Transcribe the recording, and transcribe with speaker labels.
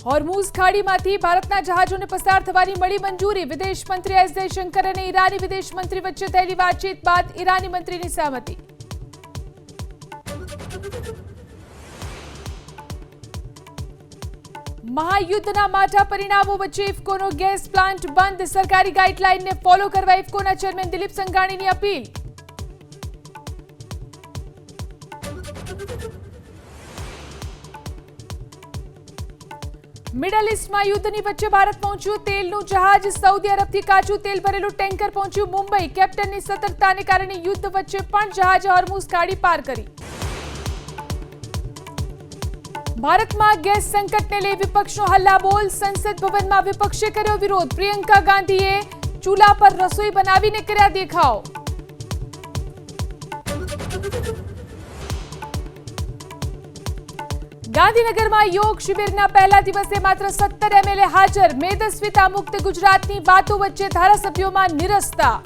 Speaker 1: હોર્મુઝ ખાડીમાંથી ભારતના જહાજોને પસાર થવાની મળી મંજૂરી। વિદેશ મંત્રી એસ જયશંકર અને ઈરાની વિદેશ મંત્રી વચ્ચે થયેલી વાતચીત બાદ ઈરાની મંત્રીની સહમતિ। महायुद्धના માઠા પરિણામો વચ્ચે ઇફકોનો ગેસ પ્લાન્ટ બંધ। સરકારી ગાઈડલાઈનને ફોલો કરવા ઇફકોના ચેરમેન દિલીપ સંઘાણીની અપીલ। મિડલ ઇસ્ટમાં યુદ્ધની વચ્ચે ભારત પહોંચ્યું તેલનું જહાજ। સૌદી અરબથી કાચું તેલ ભરેલું ટેન્કર પહોંચ્યું મુંબઈ। કેપ્ટનની સતર્કતાને કારણે યુદ્ધ વચ્ચે પણ જહાજે હોર્મુઝ ખાડી પાર કરી। ભારતમાં ગેસ સંકટને લઈ વિપક્ષનો હલ્લાબોલ। સંસદ ભવનમાં વિપક્ષે કર્યો વિરોધ। પ્રિયંકા ગાંધીએ ચૂલા પર રસોઈ બનાવીને કર્યા દેખાવ। ગાંધીનગરમાં યોગ શિબિરના પહેલા દિવસે માત્ર 17 એમએલએ હાજર। મેદસ્વીતા મુક્ત ગુજરાતની વાતો વચ્ચે ધારાસભ્યોમાં નિરસતા।